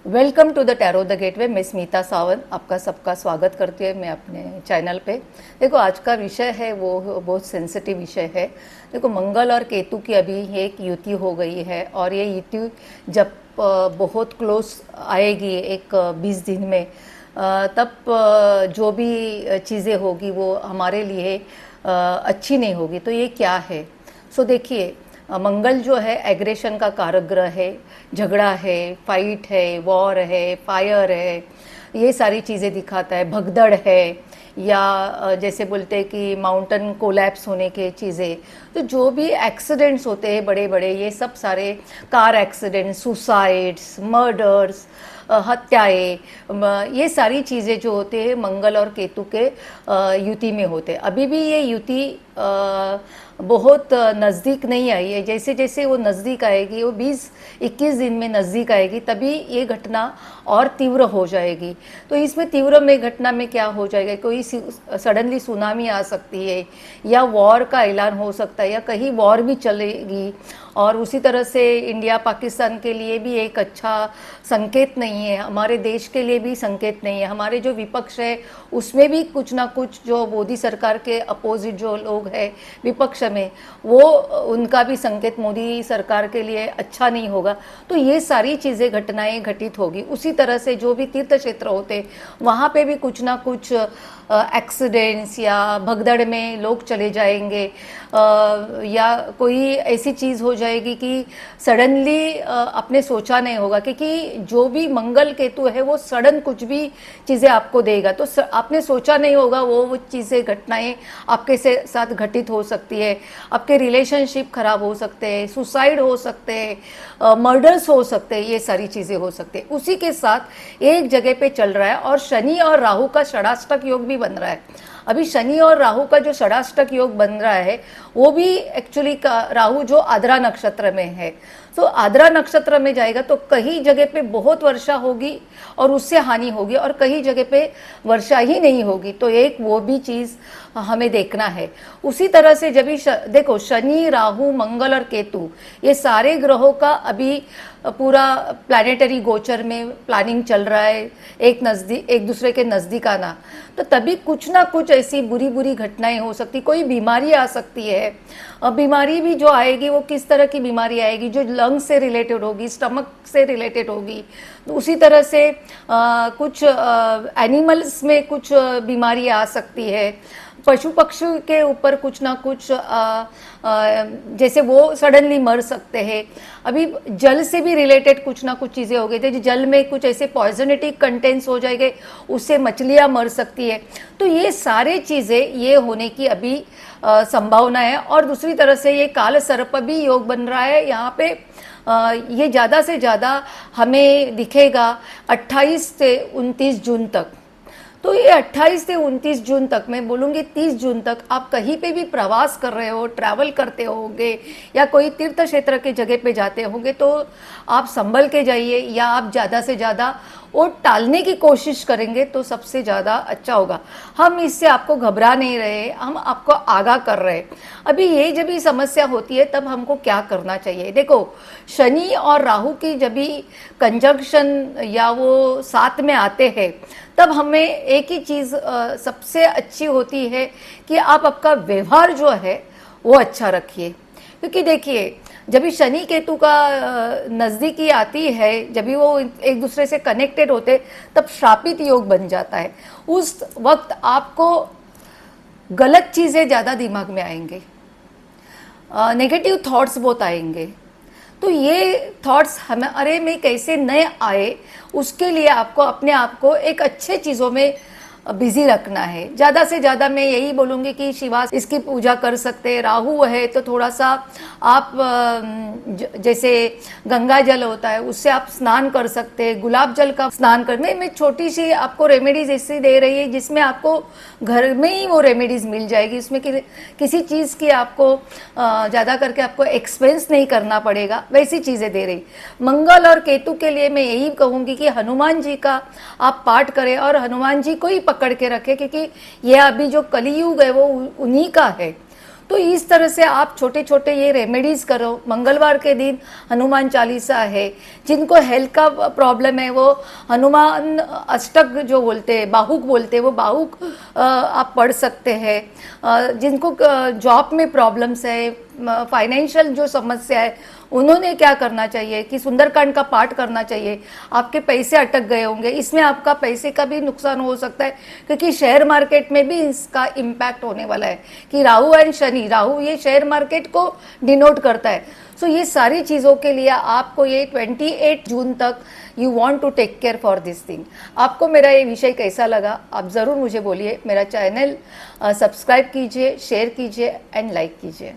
Welcome to the tarot the gateway. मैं स्मिता सावंत आपका सबका स्वागत करती है मैं अपने चैनल पे। देखो, आज का विषय है वो बहुत सेंसिटिव विषय है। देखो, मंगल और केतु की अभी एक युति हो गई है और ये युति जब बहुत क्लोज आएगी एक 20 दिन में, तब जो भी चीज़ें होगी वो हमारे लिए अच्छी नहीं होगी। तो ये क्या है? सो देखिए, मंगल जो है एग्रेशन का कारक ग्रह है, झगड़ा है, फाइट है, वॉर है, फायर है, ये सारी चीज़ें दिखाता है। भगदड़ है या जैसे बोलते हैं कि माउंटेन कोलैप्स होने के चीज़ें। तो जो भी एक्सीडेंट्स होते हैं बड़े बड़े, ये सब सारे कार एक्सीडेंट, सुसाइड्स, मर्डर्स, हत्याएं, ये सारी चीज़ें जो होते हैं मंगल और केतु के युति में होते हैं। अभी भी ये युति बहुत नज़दीक नहीं आई है। जैसे जैसे वो नज़दीक आएगी, वो 20-21 दिन में नज़दीक आएगी, तभी ये घटना और तीव्र हो जाएगी। तो इसमें तीव्र में घटना में क्या हो जाएगा, कोई सडनली सुनामी आ सकती है या वॉर का ऐलान हो सकता है या कहीं वॉर भी चलेगी। और उसी तरह से इंडिया पाकिस्तान के लिए भी एक अच्छा संकेत नहीं है, हमारे देश के लिए भी संकेत नहीं है। हमारे जो विपक्ष है उसमें भी कुछ ना कुछ, जो मोदी सरकार के अपोजिट जो लोग हैं विपक्ष में, वो उनका भी संकेत मोदी सरकार के लिए अच्छा नहीं होगा। तो ये सारी चीज़ें घटनाएं घटित होगी। उसी तरह से जो भी तीर्थ क्षेत्र होते वहाँ पे भी कुछ ना कुछ एक्सीडेंट्स या भगदड़ में लोग चले जाएंगे, या कोई ऐसी चीज़ हो जाएगी कि सडनली आपने सोचा नहीं होगा। क्योंकि जो भी मंगल केतु है वो सडन कुछ भी चीज़ें आपको देगा, तो आपने सोचा नहीं होगा वो चीज़ें, घटनाएं आपके साथ घटित हो सकती है। आपके रिलेशनशिप खराब हो सकते हैं, सुसाइड हो सकते हैं, मर्डर्स हो सकते हैं, ये सारी चीज़ें हो सकते हैं। उसी के साथ एक जगह पे चल रहा है और शनि और राहु का षडाष्टक योग भी बन रहा है। अभी शनि और राहु का जो षडाष्टक योग बन रहा है वो भी एक्चुअली राहु जो आद्रा नक्षत्र में है, तो आद्रा नक्षत्र में जाएगा तो कहीं जगह पे बहुत वर्षा होगी और उससे हानि होगी, और कहीं जगह पे वर्षा ही नहीं होगी। तो एक वो भी चीज़ हमें देखना है। उसी तरह से जब भी देखो, शनि, राहु, मंगल और केतु, ये सारे ग्रहों का अभी पूरा प्लानिटरी गोचर में प्लानिंग चल रहा है, एक दूसरे के नज़दीक आना। तो तभी कुछ ना कुछ ऐसी बुरी बुरी घटनाएं हो सकती, कोई बीमारी आ सकती है। बीमारी भी जो आएगी वो किस तरह की बीमारी आएगी, जो लंग्स से रिलेटेड होगी, स्टमक से रिलेटेड होगी। तो उसी तरह से कुछ एनिमल्स में कुछ बीमारी आ सकती है। पशु पक्षी के ऊपर कुछ ना कुछ जैसे वो सडनली मर सकते हैं। अभी जल से भी रिलेटेड कुछ ना कुछ चीज़ें हो गई थी, जल में कुछ ऐसे पॉइजनेटिक कंटेंट्स हो जाएंगे, उससे मछलियाँ मर सकती है। तो ये सारे चीज़ें ये होने की अभी संभावना है। और दूसरी तरह से ये काल सर्प भी योग बन रहा है यहाँ पे। ये ज़्यादा से ज़्यादा हमें दिखेगा 28 से 29 जून तक। तो ये 28 से 29 जून तक, मैं बोलूँगी 30 जून तक, आप कहीं पे भी प्रवास कर रहे हो, ट्रैवल करते होंगे या कोई तीर्थ क्षेत्र के जगह पे जाते होंगे, तो आप संभल के जाइए, या आप ज़्यादा से ज़्यादा वो टालने की कोशिश करेंगे तो सबसे ज़्यादा अच्छा होगा। हम इससे आपको घबरा नहीं रहे, हम आपको आगाह कर रहे हैं। अभी ये जब भी समस्या होती है तब हमको क्या करना चाहिए? देखो, शनि और राहु की जब भी कंजंक्शन या वो साथ में आते हैं, तब हमें एक ही चीज़ सबसे अच्छी होती है कि आप आपका व्यवहार जो है वो अच्छा रखिए। क्योंकि देखिए, जब भी शनि केतु का नज़दीकी आती है, जब भी वो एक दूसरे से कनेक्टेड होते, तब श्रापित योग बन जाता है। उस वक्त आपको गलत चीज़ें ज़्यादा दिमाग में आएंगे, नेगेटिव थॉट्स बहुत आएंगे। तो ये थॉट्स हमें, अरे मैं कैसे नए आए, उसके लिए आपको अपने आप को एक अच्छे चीज़ों में बिजी रखना है। ज़्यादा से ज़्यादा मैं यही बोलूँगी कि शिवा इसकी पूजा कर सकते हैं। राहु है तो थोड़ा सा आप जैसे गंगा जल होता है उससे आप स्नान कर सकते हैं, गुलाब जल का स्नान कर। मैं छोटी सी आपको रेमेडीज ऐसी दे रही है जिसमें आपको घर में ही वो रेमेडीज मिल जाएगी। उसमें किसी चीज़ की आपको ज़्यादा करके आपको एक्सपेंस नहीं करना पड़ेगा, वैसी चीज़ें दे रही। मंगल और केतु के लिए मैं यही कहूँगी कि हनुमान जी का आप पाठ करें और हनुमान जी को ही पकड़ के रखे, क्योंकि ये अभी जो कलियुग है वो उन्हीं का है। तो इस तरह से आप छोटे छोटे ये रेमेडीज करो। मंगलवार के दिन हनुमान चालीसा है, जिनको हेल्थ का प्रॉब्लम है वो हनुमान अष्टक जो बोलते हैं, बाहुक बोलते हैं, वो बाहुक आप पढ़ सकते हैं। जिनको जॉब में प्रॉब्लम्स है, फाइनेंशियल जो समस्या है, उन्होंने क्या करना चाहिए कि सुंदरकांड का पाठ करना चाहिए। आपके पैसे अटक गए होंगे, इसमें आपका पैसे का भी नुकसान हो सकता है, क्योंकि शेयर मार्केट में भी इसका इम्पैक्ट होने वाला है कि राहु एंड शनि, राहु ये शेयर मार्केट को डिनोट करता है। सो ये सारी चीज़ों के लिए आपको ये 28 जून तक you want to take care for this thing. आपको मेरा ये विषय कैसा लगा आप ज़रूर मुझे बोलिए। मेरा चैनल सब्सक्राइब कीजिए, शेयर कीजिए एंड लाइक कीजिए।